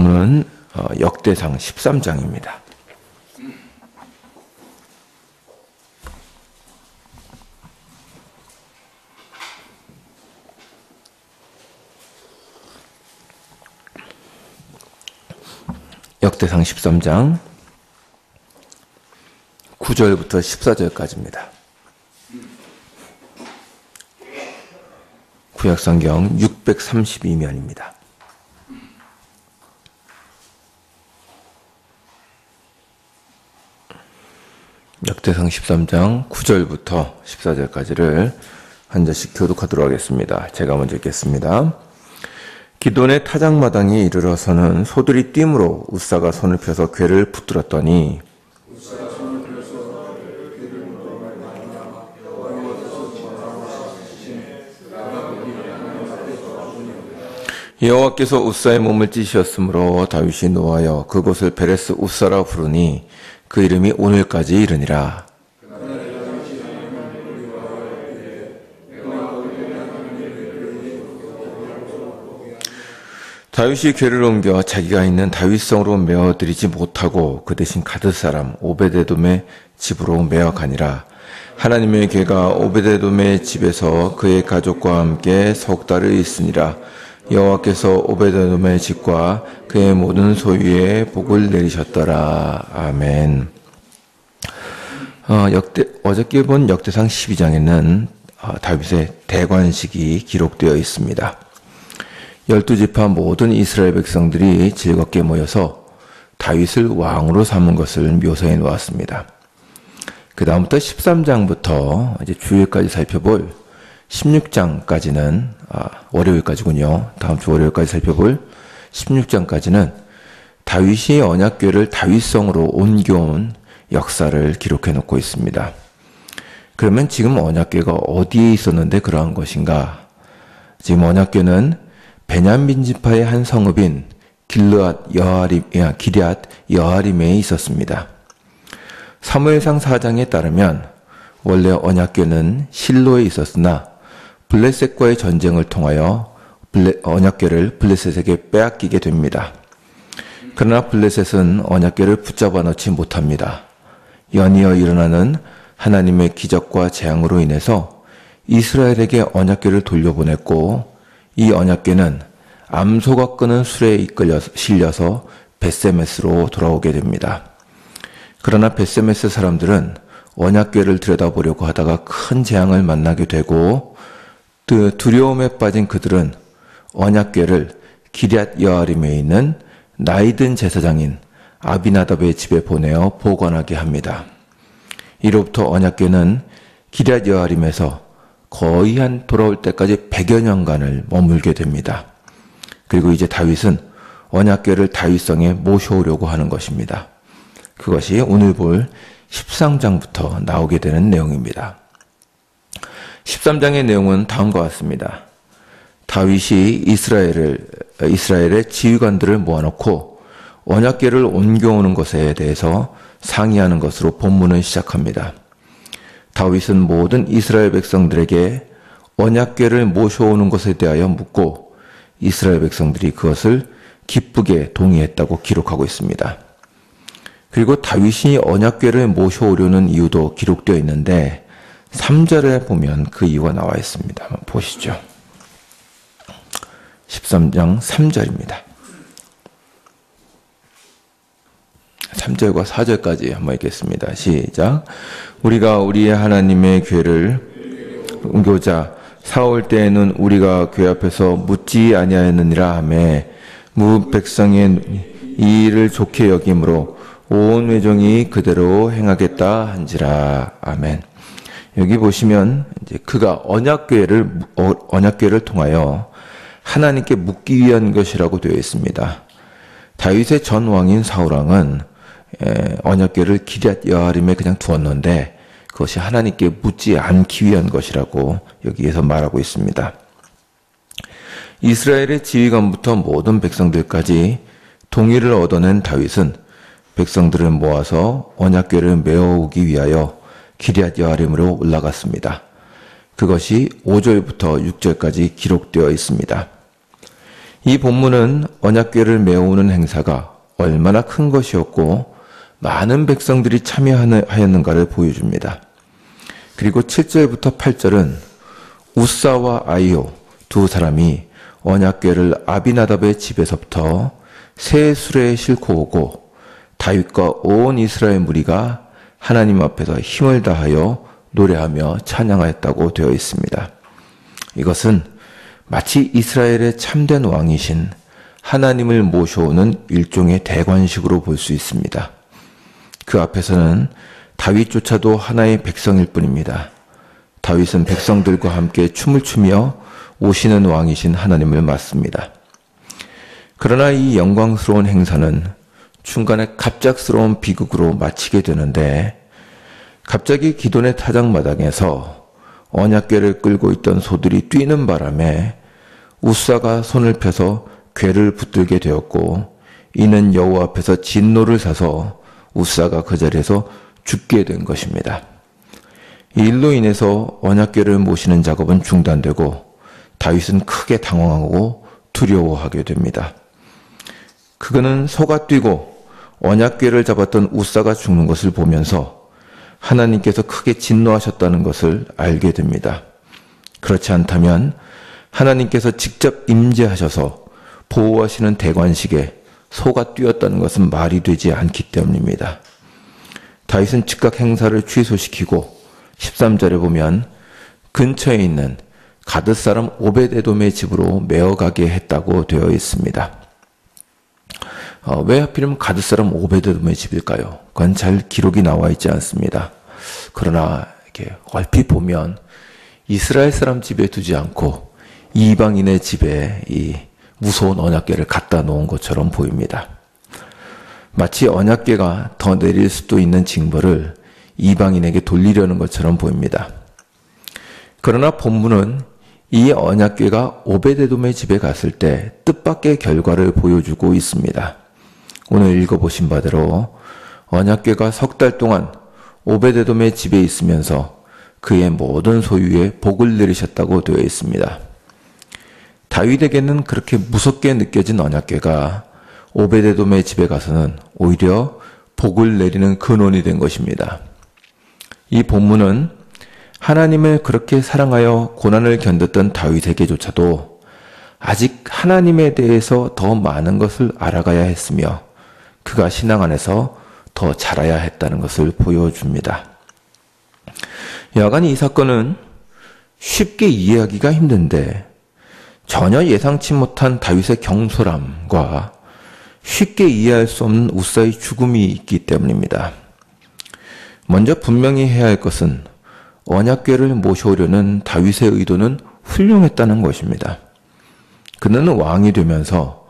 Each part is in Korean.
은 역대상 13장입니다. 역대상 13장 9절부터 14절까지입니다. 구약성경 632면입니다. 역대상 13장 9절부터 14절까지를 한 절씩 교독하도록 하겠습니다. 제가 먼저 읽겠습니다. 기돈의 타작마당에 이르러서는 소들이 뛴으로 웃사가 손을 펴서 궤를 붙들었더니 여호와께서 웃사의 몸을 찌시었으므로 다윗이 노하여 그곳을 베레스 웃사라 부르니 그 이름이 오늘까지 이르니라. 다윗이 궤를 옮겨 자기가 있는 다윗성으로 메어들이지 못하고 그 대신 가드 사람 오베데돔의 집으로 메어가니라. 하나님의 궤가 오베데돔의 집에서 그의 가족과 함께 석 달을 있으니라. 여호와께서 오베데돔의 집과 그의 모든 소유에 복을 내리셨더라. 아멘. 어저께 본 역대상 12장에는 다윗의 대관식이 기록되어 있습니다. 12지파 모든 이스라엘 백성들이 즐겁게 모여서 다윗을 왕으로 삼은 것을 묘사해 놓았습니다. 그 다음부터 13장부터 이제 주일까지 살펴볼 16장까지는 월요일까지군요. 다음 주 월요일까지 살펴볼 16장까지는 다윗이 언약궤를 다윗성으로 옮겨온 역사를 기록해 놓고 있습니다. 그러면 지금 언약궤가 어디에 있었는데 그러한 것인가? 지금 언약궤는 베냐민 지파의 한 성읍인 기럇 여아림에 있었습니다. 사무엘상 4장에 따르면 원래 언약궤는 실로에 있었으나 블레셋과의 전쟁을 통하여 언약궤를 블레셋에게 빼앗기게 됩니다. 그러나 블레셋은 언약궤를 붙잡아 놓지 못합니다. 연이어 일어나는 하나님의 기적과 재앙으로 인해서 이스라엘에게 언약궤를 돌려보냈고 이 언약궤는 암소가 끄는 술에 실려서 벳세메스로 돌아오게 됩니다. 그러나 벳세메스 사람들은 언약궤를 들여다보려고 하다가 큰 재앙을 만나게 되고 두려움에 빠진 그들은 언약궤를 기럇 여아림에 있는 나이든 제사장인 아비나답의 집에 보내어 보관하게 합니다. 이로부터 언약궤는 기럇 여아림에서 거의 한 돌아올 때까지 100여 년간을 머물게 됩니다. 그리고 이제 다윗은 언약궤를 다윗성에 모셔오려고 하는 것입니다. 그것이 오늘 볼 13장부터 나오게 되는 내용입니다. 13장의 내용은 다음과 같습니다. 다윗이 이스라엘의 지휘관들을 모아놓고 언약궤를 옮겨오는 것에 대해서 상의하는 것으로 본문을 시작합니다. 다윗은 모든 이스라엘 백성들에게 언약궤를 모셔오는 것에 대하여 묻고 이스라엘 백성들이 그것을 기쁘게 동의했다고 기록하고 있습니다. 그리고 다윗이 언약궤를 모셔오려는 이유도 기록되어 있는데 3절에 보면 그 이유가 나와 있습니다. 한번 보시죠. 13장 3절입니다. 3절과 4절까지 한번 읽겠습니다. 시작. 우리가 우리의 하나님의 궤를 옮겨오자 사올 때에는 우리가 궤 앞에서 묻지 아니하였느니라 하며 무 백성의 이 일을 좋게 여김으로 온 회종이 그대로 행하겠다 한지라. 아멘. 여기 보시면 이제 그가 언약궤를 통하여 하나님께 묻기 위한 것이라고 되어 있습니다. 다윗의 전 왕인 사울왕은 언약궤를 기럇 여아림에 그냥 두었는데 그것이 하나님께 묻지 않기 위한 것이라고 여기에서 말하고 있습니다. 이스라엘의 지휘관부터 모든 백성들까지 동의를 얻어낸 다윗은 백성들을 모아서 언약궤를 메어오기 위하여 기럇 여아림으로 올라갔습니다. 그것이 5절부터 6절까지 기록되어 있습니다. 이 본문은 언약궤를 메우는 행사가 얼마나 큰 것이었고 많은 백성들이 참여하였는가를 보여줍니다. 그리고 7절부터 8절은 우사와 아이오 두 사람이 언약궤를 아비나답의 집에서부터 새 수레에 싣고 오고 다윗과 온 이스라엘 무리가 하나님 앞에서 힘을 다하여 노래하며 찬양하였다고 되어 있습니다. 이것은 마치 이스라엘의 참된 왕이신 하나님을 모셔오는 일종의 대관식으로 볼 수 있습니다. 그 앞에서는 다윗조차도 하나의 백성일 뿐입니다. 다윗은 백성들과 함께 춤을 추며 오시는 왕이신 하나님을 맞습니다. 그러나 이 영광스러운 행사는 중간에 갑작스러운 비극으로 마치게 되는데 갑자기 기돈의 타작마당에서 언약궤를 끌고 있던 소들이 뛰는 바람에 우사가 손을 펴서 궤를 붙들게 되었고 이는 여호와 앞에서 진노를 사서 우사가 그 자리에서 죽게 된 것입니다. 이 일로 인해서 언약궤를 모시는 작업은 중단되고 다윗은 크게 당황하고 두려워하게 됩니다. 그는 소가 뛰고 언약궤를 잡았던 우사가 죽는 것을 보면서 하나님께서 크게 진노하셨다는 것을 알게 됩니다. 그렇지 않다면 하나님께서 직접 임재하셔서 보호하시는 대관식에 소가 뛰었다는 것은 말이 되지 않기 때문입니다. 다윗은 즉각 행사를 취소시키고 13절에 보면 근처에 있는 가드 사람 오벳에돔의 집으로 메어가게 했다고 되어 있습니다. 왜 하필이면 가드 사람 오벳에돔의 집일까요? 그건 잘 기록이 나와 있지 않습니다. 그러나 이렇게 얼핏 보면 이스라엘 사람 집에 두지 않고 이방인의 집에 이 무서운 언약궤를 갖다 놓은 것처럼 보입니다. 마치 언약궤가 더 내릴 수도 있는 징벌을 이방인에게 돌리려는 것처럼 보입니다. 그러나 본문은 이 언약궤가 오벳에돔의 집에 갔을 때 뜻밖의 결과를 보여주고 있습니다. 오늘 읽어보신 바대로 언약궤가 석 달 동안 오벳에돔의 집에 있으면서 그의 모든 소유에 복을 내리셨다고 되어 있습니다. 다윗에게는 그렇게 무섭게 느껴진 언약궤가 오벳에돔의 집에 가서는 오히려 복을 내리는 근원이 된 것입니다. 이 본문은 하나님을 그렇게 사랑하여 고난을 견뎠던 다윗에게조차도 아직 하나님에 대해서 더 많은 것을 알아가야 했으며 그가 신앙 안에서 더 자라야 했다는 것을 보여줍니다. 여하간 이 사건은 쉽게 이해하기가 힘든데 전혀 예상치 못한 다윗의 경솔함과 쉽게 이해할 수 없는 우사의 죽음이 있기 때문입니다. 먼저 분명히 해야 할 것은 언약궤를 모셔오려는 다윗의 의도는 훌륭했다는 것입니다. 그는 왕이 되면서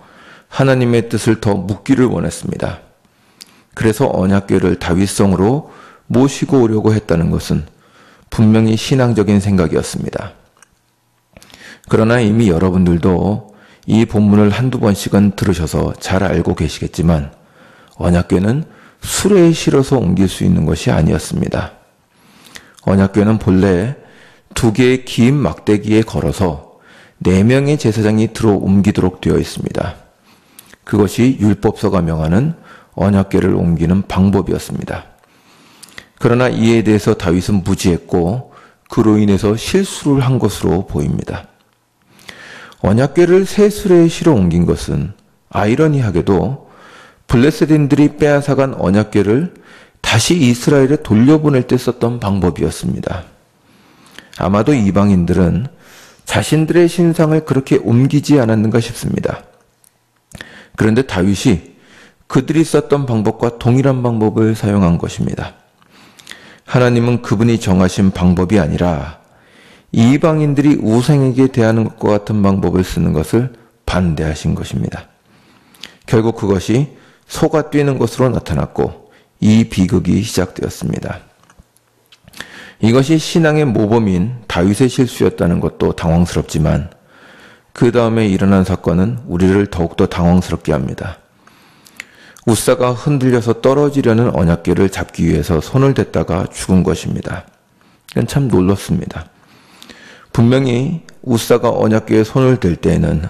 하나님의 뜻을 더 묻기를 원했습니다. 그래서 언약궤를 다윗성으로 모시고 오려고 했다는 것은 분명히 신앙적인 생각이었습니다. 그러나 이미 여러분들도 이 본문을 한두 번씩은 들으셔서 잘 알고 계시겠지만 언약궤는 수레에 실어서 옮길 수 있는 것이 아니었습니다. 언약궤는 본래 2개의 긴 막대기에 걸어서 4명의 제사장이 들어 옮기도록 되어 있습니다. 그것이 율법서가 명하는 언약궤를 옮기는 방법이었습니다. 그러나 이에 대해서 다윗은 무지했고 그로 인해서 실수를 한 것으로 보입니다. 언약궤를 새 수레에 실어 옮긴 것은 아이러니하게도 블레셋인들이 빼앗아간 언약궤를 다시 이스라엘에 돌려보낼 때 썼던 방법이었습니다. 아마도 이방인들은 자신들의 신상을 그렇게 옮기지 않았는가 싶습니다. 그런데 다윗이 그들이 썼던 방법과 동일한 방법을 사용한 것입니다. 하나님은 그분이 정하신 방법이 아니라 이방인들이 우상에게 대하는 것과 같은 방법을 쓰는 것을 반대하신 것입니다. 결국 그것이 소가 뛰는 것으로 나타났고 이 비극이 시작되었습니다. 이것이 신앙의 모범인 다윗의 실수였다는 것도 당황스럽지만 그 다음에 일어난 사건은 우리를 더욱더 당황스럽게 합니다. 우사가 흔들려서 떨어지려는 언약궤를 잡기 위해서 손을 댔다가 죽은 것입니다. 이건 참 놀랍습니다. 분명히 우사가 언약궤에 손을 댈 때에는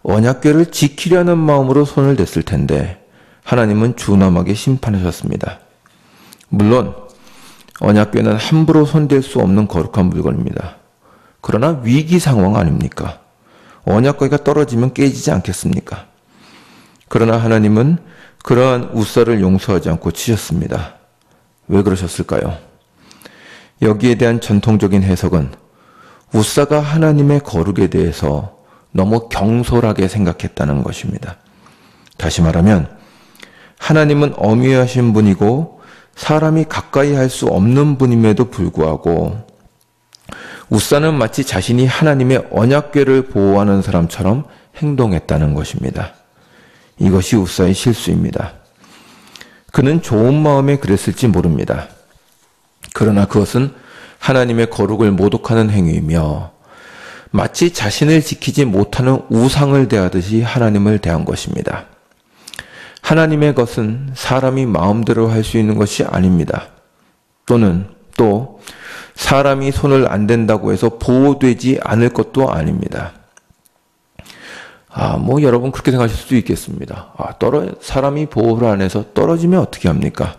언약궤를 지키려는 마음으로 손을 댔을 텐데 하나님은 준엄하게 심판하셨습니다. 물론 언약궤는 함부로 손댈 수 없는 거룩한 물건입니다. 그러나 위기 상황 아닙니까? 언약궤가 떨어지면 깨지지 않겠습니까? 그러나 하나님은 그러한 우사를 용서하지 않고 치셨습니다. 왜 그러셨을까요? 여기에 대한 전통적인 해석은 우사가 하나님의 거룩에 대해서 너무 경솔하게 생각했다는 것입니다. 다시 말하면 하나님은 엄위하신 분이고 사람이 가까이 할 수 없는 분임에도 불구하고 우사는 마치 자신이 하나님의 언약궤를 보호하는 사람처럼 행동했다는 것입니다. 이것이 우사의 실수입니다. 그는 좋은 마음에 그랬을지 모릅니다. 그러나 그것은 하나님의 거룩을 모독하는 행위이며 마치 자신을 지키지 못하는 우상을 대하듯이 하나님을 대한 것입니다. 하나님의 것은 사람이 마음대로 할 수 있는 것이 아닙니다. 또는 또 사람이 손을 안 댄다고 해서 보호되지 않을 것도 아닙니다. 여러분 그렇게 생각하실 수도 있겠습니다. 사람이 보호를 안 해서 떨어지면 어떻게 합니까?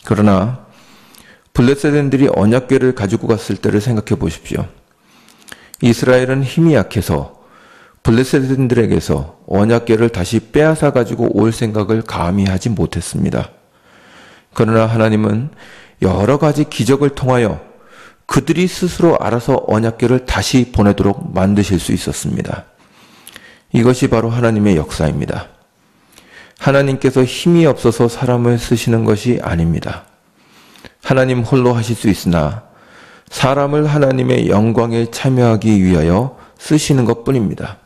그러나 블레셋인들이 언약궤를 가지고 갔을 때를 생각해 보십시오. 이스라엘은 힘이 약해서 블레셋인들에게서 언약궤를 다시 빼앗아 가지고 올 생각을 감히 하지 못했습니다. 그러나 하나님은 여러 가지 기적을 통하여 그들이 스스로 알아서 언약궤를 다시 보내도록 만드실 수 있었습니다. 이것이 바로 하나님의 역사입니다. 하나님께서 힘이 없어서 사람을 쓰시는 것이 아닙니다. 하나님 홀로 하실 수 있으나 사람을 하나님의 영광에 참여하기 위하여 쓰시는 것뿐입니다.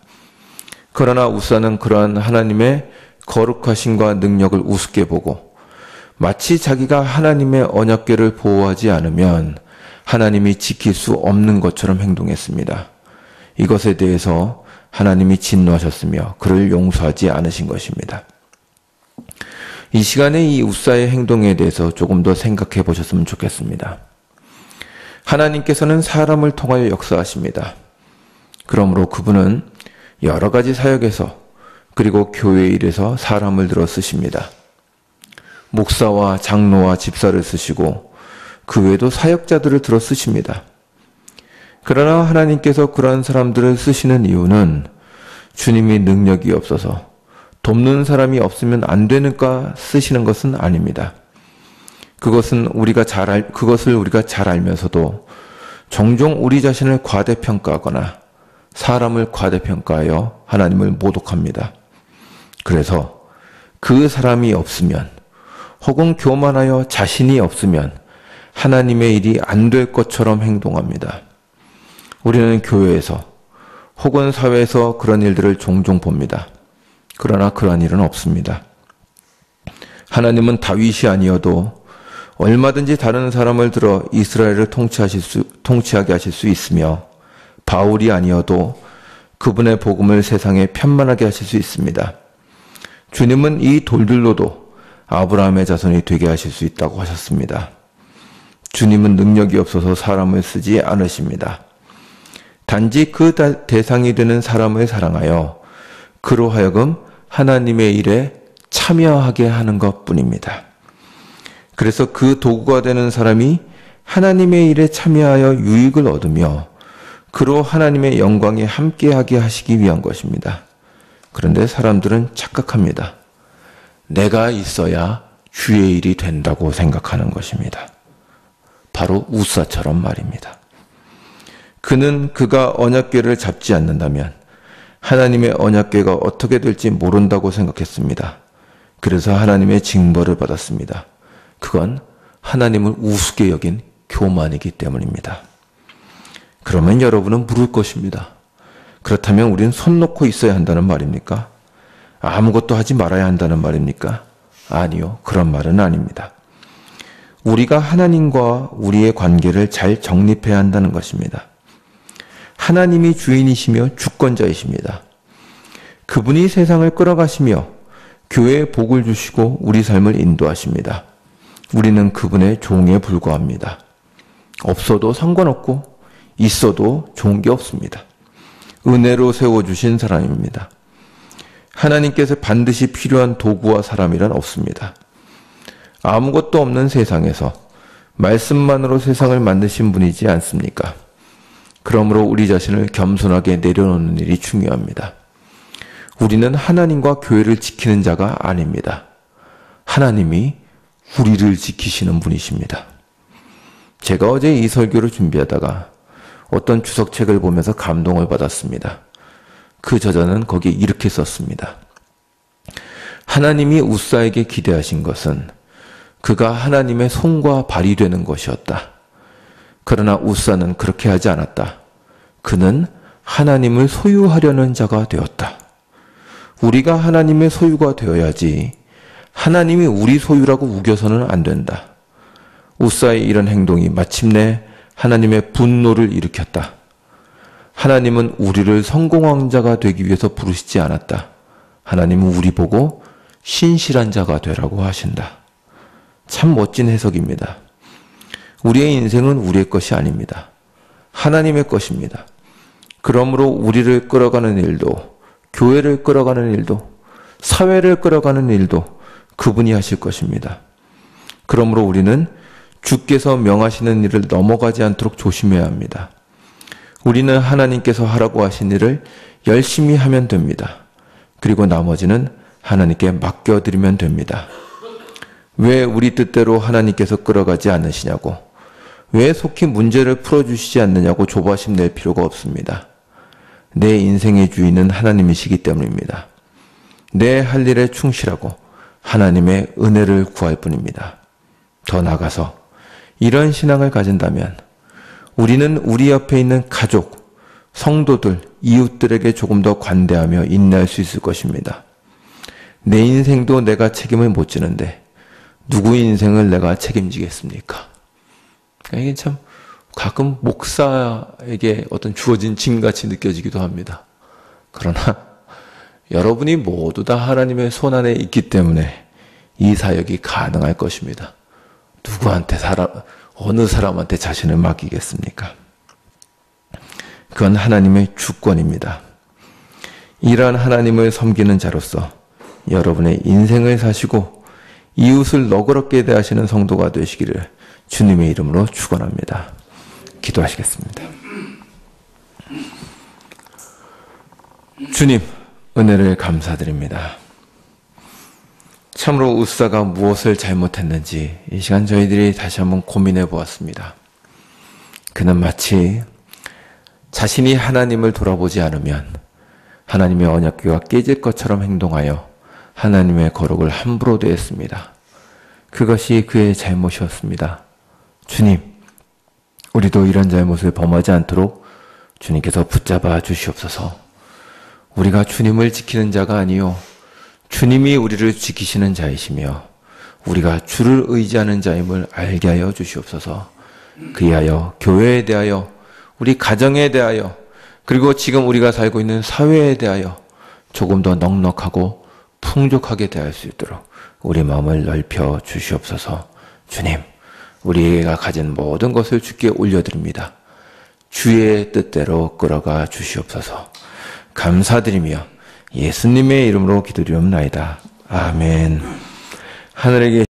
그러나 우사는 그러한 하나님의 거룩하심과 능력을 우습게 보고 마치 자기가 하나님의 언약궤를 보호하지 않으면 하나님이 지킬 수 없는 것처럼 행동했습니다. 이것에 대해서 하나님이 진노하셨으며 그를 용서하지 않으신 것입니다. 이 시간에 이 우사의 행동에 대해서 조금 더 생각해 보셨으면 좋겠습니다. 하나님께서는 사람을 통하여 역사하십니다. 그러므로 그분은 여러 가지 사역에서 그리고 교회 일에서 사람을 들어 쓰십니다. 목사와 장로와 집사를 쓰시고 그 외에도 사역자들을 들어 쓰십니다. 그러나 하나님께서 그러한 사람들을 쓰시는 이유는 주님이 능력이 없어서 돕는 사람이 없으면 안 되니까 쓰시는 것은 아닙니다. 그것을 우리가 잘 알면서도 종종 우리 자신을 과대평가하거나 사람을 과대평가하여 하나님을 모독합니다. 그래서 그 사람이 없으면 혹은 교만하여 자신이 없으면 하나님의 일이 안 될 것처럼 행동합니다. 우리는 교회에서 혹은 사회에서 그런 일들을 종종 봅니다. 그러나 그러한 일은 없습니다. 하나님은 다윗이 아니어도 얼마든지 다른 사람을 들어 이스라엘을 통치하게 하실 수 있으며 바울이 아니어도 그분의 복음을 세상에 편만하게 하실 수 있습니다. 주님은 이 돌들로도 아브라함의 자손이 되게 하실 수 있다고 하셨습니다. 주님은 능력이 없어서 사람을 쓰지 않으십니다. 단지 그 대상이 되는 사람을 사랑하여 그로 하여금 하나님의 일에 참여하게 하는 것뿐입니다. 그래서 그 도구가 되는 사람이 하나님의 일에 참여하여 유익을 얻으며 그로 하나님의 영광에 함께하게 하시기 위한 것입니다. 그런데 사람들은 착각합니다. 내가 있어야 주의 일이 된다고 생각하는 것입니다. 바로 우사처럼 말입니다. 그는 그가 언약궤를 잡지 않는다면 하나님의 언약궤가 어떻게 될지 모른다고 생각했습니다. 그래서 하나님의 징벌을 받았습니다. 그건 하나님을 우습게 여긴 교만이기 때문입니다. 그러면 여러분은 물을 것입니다. 그렇다면 우리는 손 놓고 있어야 한다는 말입니까? 아무것도 하지 말아야 한다는 말입니까? 아니요, 그런 말은 아닙니다. 우리가 하나님과 우리의 관계를 잘 정립해야 한다는 것입니다. 하나님이 주인이시며 주권자이십니다. 그분이 세상을 끌어가시며 교회에 복을 주시고 우리 삶을 인도하십니다. 우리는 그분의 종에 불과합니다. 없어도 상관없고 있어도 좋은 게 없습니다. 은혜로 세워주신 사람입니다. 하나님께서 반드시 필요한 도구와 사람이란 없습니다. 아무것도 없는 세상에서 말씀만으로 세상을 만드신 분이지 않습니까? 그러므로 우리 자신을 겸손하게 내려놓는 일이 중요합니다. 우리는 하나님과 교회를 지키는 자가 아닙니다. 하나님이 우리를 지키시는 분이십니다. 제가 어제 이 설교를 준비하다가 어떤 주석책을 보면서 감동을 받았습니다. 그 저자는 거기에 이렇게 썼습니다. 하나님이 우사에게 기대하신 것은 그가 하나님의 손과 발이 되는 것이었다. 그러나 우사는 그렇게 하지 않았다. 그는 하나님을 소유하려는 자가 되었다. 우리가 하나님의 소유가 되어야지 하나님이 우리 소유라고 우겨서는 안 된다. 우사의 이런 행동이 마침내 하나님의 분노를 일으켰다. 하나님은 우리를 성공한 자가 되기 위해서 부르시지 않았다. 하나님은 우리 보고 신실한 자가 되라고 하신다. 참 멋진 해석입니다. 우리의 인생은 우리의 것이 아닙니다. 하나님의 것입니다. 그러므로 우리를 끌어가는 일도, 교회를 끌어가는 일도, 사회를 끌어가는 일도 그분이 하실 것입니다. 그러므로 우리는 주께서 명하시는 일을 넘어가지 않도록 조심해야 합니다. 우리는 하나님께서 하라고 하신 일을 열심히 하면 됩니다. 그리고 나머지는 하나님께 맡겨드리면 됩니다. 왜 우리 뜻대로 하나님께서 끌어가지 않으시냐고, 왜 속히 문제를 풀어주시지 않느냐고 조바심 낼 필요가 없습니다. 내 인생의 주인은 하나님이시기 때문입니다. 내 할 일에 충실하고 하나님의 은혜를 구할 뿐입니다. 더 나아가서 이런 신앙을 가진다면 우리는 우리 옆에 있는 가족, 성도들, 이웃들에게 조금 더 관대하며 인내할 수 있을 것입니다. 내 인생도 내가 책임을 못 지는데 누구 인생을 내가 책임지겠습니까? 이게 참 가끔 목사에게 어떤 주어진 짐같이 느껴지기도 합니다. 그러나 여러분이 모두 다 하나님의 손안에 있기 때문에 이 사역이 가능할 것입니다. 누구한테 어느 사람한테 자신을 맡기겠습니까? 그건 하나님의 주권입니다. 이러한 하나님을 섬기는 자로서 여러분의 인생을 사시고 이웃을 너그럽게 대하시는 성도가 되시기를 주님의 이름으로 축원합니다. 기도하시겠습니다. 주님, 은혜를 감사드립니다. 참으로 우사가 무엇을 잘못했는지 이 시간 저희들이 다시 한번 고민해 보았습니다. 그는 마치 자신이 하나님을 돌아보지 않으면 하나님의 언약궤가 깨질 것처럼 행동하여 하나님의 거룩을 함부로 대했습니다. 그것이 그의 잘못이었습니다. 주님, 우리도 이런 잘못을 범하지 않도록 주님께서 붙잡아 주시옵소서. 우리가 주님을 지키는 자가 아니요 주님이 우리를 지키시는 자이시며 우리가 주를 의지하는 자임을 알게 하여 주시옵소서. 그리하여 교회에 대하여, 우리 가정에 대하여, 그리고 지금 우리가 살고 있는 사회에 대하여 조금 더 넉넉하고 풍족하게 대할 수 있도록 우리 마음을 넓혀 주시옵소서. 주님, 우리가 가진 모든 것을 주께 올려드립니다. 주의 뜻대로 끌어가 주시옵소서. 감사드리며 예수님의 이름으로 기도드리옵나이다. 아멘. 하늘에